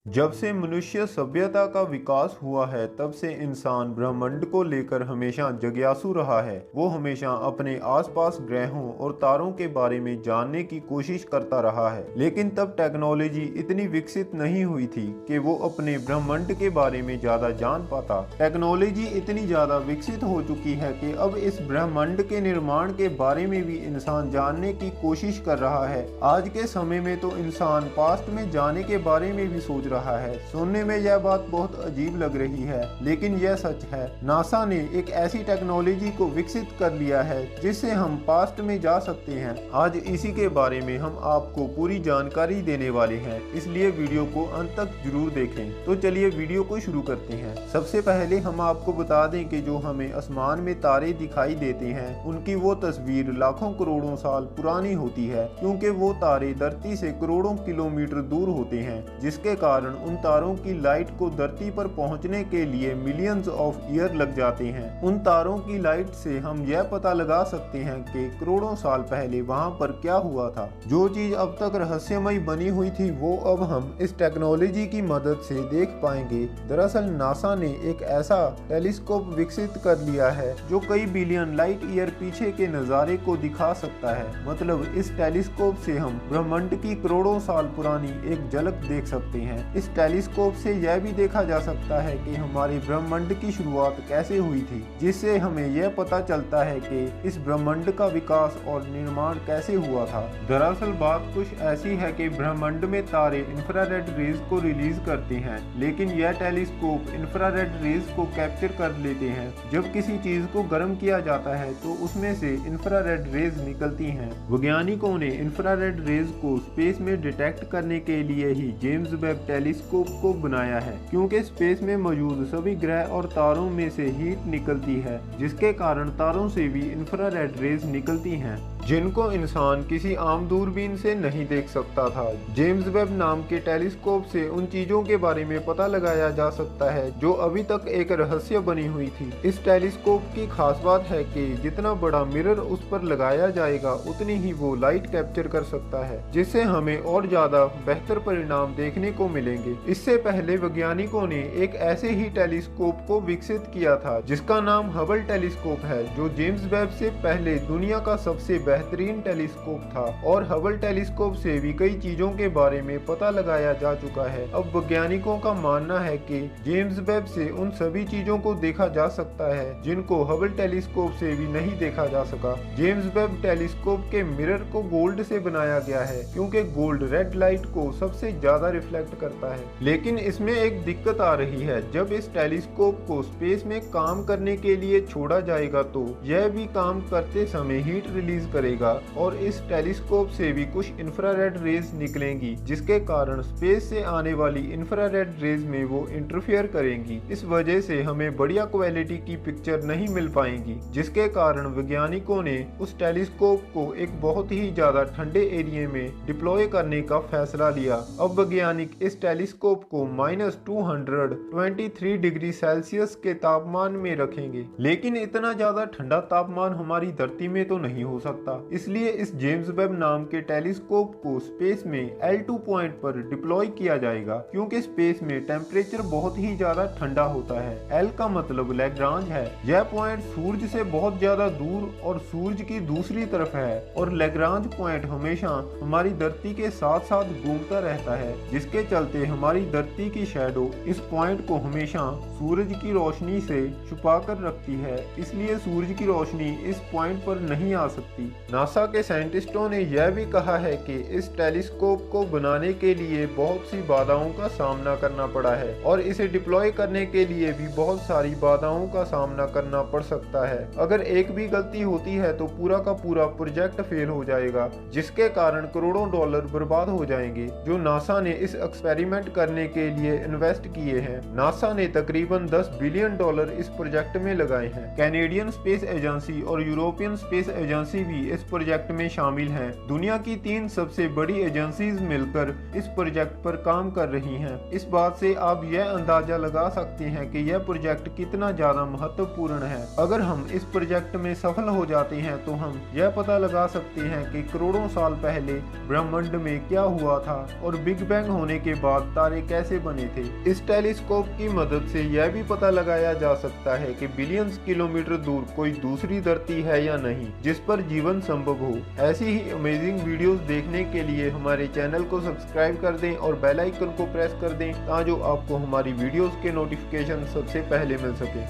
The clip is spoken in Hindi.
जब से मनुष्य सभ्यता का विकास हुआ है तब से इंसान ब्रह्मांड को लेकर हमेशा जिज्ञासु रहा है। वो हमेशा अपने आसपास ग्रहों और तारों के बारे में जानने की कोशिश करता रहा है, लेकिन तब टेक्नोलॉजी इतनी विकसित नहीं हुई थी कि वो अपने ब्रह्मांड के बारे में ज्यादा जान पाता। टेक्नोलॉजी इतनी ज्यादा विकसित हो चुकी है कि अब इस ब्रह्मांड के निर्माण के बारे में भी इंसान जानने की कोशिश कर रहा है। आज के समय में तो इंसान पास्ट में जाने के बारे में भी सोच रहा है। सुनने में यह बात बहुत अजीब लग रही है, लेकिन यह सच है। नासा ने एक ऐसी टेक्नोलॉजी को विकसित कर लिया है जिससे हम पास्ट में जा सकते हैं। आज इसी के बारे में हम आपको पूरी जानकारी देने वाले हैं, इसलिए वीडियो को अंत तक जरूर देखें। तो चलिए वीडियो को शुरू करते हैं। सबसे पहले हम आपको बता दें कि जो हमें आसमान में तारे दिखाई देते हैं उनकी वो तस्वीर लाखों करोड़ों साल पुरानी होती है, क्योंकि वो तारे धरती से करोड़ों किलोमीटर दूर होते हैं, जिसके कारण उन तारों की लाइट को धरती पर पहुंचने के लिए मिलियंस ऑफ ईयर लग जाते हैं। उन तारों की लाइट से हम यह पता लगा सकते हैं कि करोड़ों साल पहले वहां पर क्या हुआ था। जो चीज अब तक रहस्यमय बनी हुई थी वो अब हम इस टेक्नोलॉजी की मदद से देख पाएंगे। दरअसल नासा ने एक ऐसा टेलीस्कोप विकसित कर लिया है जो कई बिलियन लाइट ईयर पीछे के नज़ारे को दिखा सकता है। मतलब इस टेलीस्कोप से हम ब्रह्मांड की करोड़ों साल पुरानी एक झलक देख सकते हैं। इस टेलीस्कोप से यह भी देखा जा सकता है कि हमारे ब्रह्मांड की शुरुआत कैसे हुई थी, जिससे हमें यह पता चलता है कि इस ब्रह्मांड का विकास और निर्माण कैसे हुआ था। दरअसल बात कुछ ऐसी है कि ब्रह्मांड में तारे इंफ्रारेड रेज को रिलीज करते हैं, लेकिन यह टेलीस्कोप इंफ्रारेड रेज को कैप्चर कर लेते हैं। जब किसी चीज को गर्म किया जाता है तो उसमें से इंफ्रारेड रेज निकलती हैं। वैज्ञानिकों ने इंफ्रारेड रेज को स्पेस में डिटेक्ट करने के लिए ही जेम्स वेब टेलीस्कोप को बनाया है, क्योंकि स्पेस में मौजूद सभी ग्रह और तारों में से हीट निकलती है, जिसके कारण तारों से भी इंफ्रारेड रेज निकलती हैं, जिनको इंसान किसी आम दूरबीन से नहीं देख सकता था। जेम्स वेब नाम के टेलीस्कोप से उन चीजों के बारे में पता लगाया जा सकता है जो अभी तक एक रहस्य बनी हुई थी। इस टेलीस्कोप की खास बात है कि जितना बड़ा मिरर उस पर लगाया जाएगा उतनी ही वो लाइट कैप्चर कर सकता है, जिससे हमें और ज्यादा बेहतर परिणाम देखने को मिलेंगे। इससे पहले वैज्ञानिकों ने एक ऐसे ही टेलीस्कोप को विकसित किया था जिसका नाम हबल टेलीस्कोप है, जो जेम्स वेब से पहले दुनिया का सबसे बेहतरीन टेलीस्कोप था। और हबल टेलीस्कोप से भी कई चीजों के बारे में पता लगाया जा चुका है। अब वैज्ञानिकों का मानना है कि जेम्स वेब से उन सभी चीजों को देखा जा सकता है जिनको हबल टेलीस्कोप से भी नहीं देखा जा सका। जेम्स वेब टेलीस्कोप के मिरर को गोल्ड से बनाया गया है, क्योंकि गोल्ड रेड लाइट को सबसे ज्यादा रिफ्लेक्ट करता है। लेकिन इसमें एक दिक्कत आ रही है, जब इस टेलीस्कोप को स्पेस में काम करने के लिए छोड़ा जाएगा तो यह भी काम करते समय हीट रिलीज करेगा, और इस टेलीस्कोप से भी कुछ इंफ्रारेड रेज निकलेंगी, जिसके कारण स्पेस से आने वाली इंफ्रारेड रेज में वो इंटरफेयर करेंगी। इस वजह से हमें बढ़िया क्वालिटी की पिक्चर नहीं मिल पाएंगी, जिसके कारण वैज्ञानिकों ने उस टेलीस्कोप को एक बहुत ही ज्यादा ठंडे एरिया में डिप्लॉय करने का फैसला लिया। अब वैज्ञानिक इस टेलीस्कोप को -223 डिग्री सेल्सियस के तापमान में रखेंगे, लेकिन इतना ज्यादा ठंडा तापमान हमारी धरती में तो नहीं हो सकता। इसलिए इस जेम्स वेब नाम के टेलीस्कोप को स्पेस में L2 पॉइंट पर डिप्लॉय किया जाएगा, क्योंकि स्पेस में टेम्परेचर बहुत ही ज्यादा ठंडा होता है। L का मतलब लैग्रांज है। यह पॉइंट सूरज से बहुत ज्यादा दूर और सूरज की दूसरी तरफ है, और लैग्रांज पॉइंट हमेशा हमारी धरती के साथ साथ घूमता रहता है, जिसके चलते हमारी धरती की शैडो इस पॉइंट को हमेशा सूरज की रोशनी से छुपा कर रखती है, इसलिए सूरज की रोशनी इस पॉइंट पर नहीं आ सकती। नासा के साइंटिस्टों ने यह भी कहा है कि इस टेलीस्कोप को बनाने के लिए बहुत सी बाधाओं का सामना करना पड़ा है, और इसे डिप्लॉय करने के लिए भी बहुत सारी बाधाओं का सामना करना पड़ सकता है। अगर एक भी गलती होती है तो पूरा का पूरा प्रोजेक्ट फेल हो जाएगा, जिसके कारण करोड़ों डॉलर बर्बाद हो जाएंगे जो नासा ने इस एक्सपेरिमेंट करने के लिए इन्वेस्ट किए हैं। नासा ने तकरीबन 10 बिलियन डॉलर इस प्रोजेक्ट में लगाए हैं। कैनेडियन स्पेस एजेंसी और यूरोपियन स्पेस एजेंसी भी इस प्रोजेक्ट में शामिल हैं। दुनिया की 3 सबसे बड़ी एजेंसीज मिलकर इस प्रोजेक्ट पर काम कर रही हैं। इस बात से आप यह अंदाजा लगा सकते हैं कि यह प्रोजेक्ट कितना ज्यादा महत्वपूर्ण है। अगर हम इस प्रोजेक्ट में सफल हो जाते हैं तो हम यह पता लगा सकते हैं कि करोड़ों साल पहले ब्रह्मांड में क्या हुआ था और बिग बैंग होने के बाद तारे कैसे बने थे। इस टेलीस्कोप की मदद से यह भी पता लगाया जा सकता है कि बिलियंस किलोमीटर दूर कोई दूसरी धरती है या नहीं जिस पर जीवन संभव हो। ऐसी ही अमेजिंग वीडियोस देखने के लिए हमारे चैनल को सब्सक्राइब कर दें और बेल आइकन को प्रेस कर दें ताकि आपको हमारी वीडियोस के नोटिफिकेशन सबसे पहले मिल सके।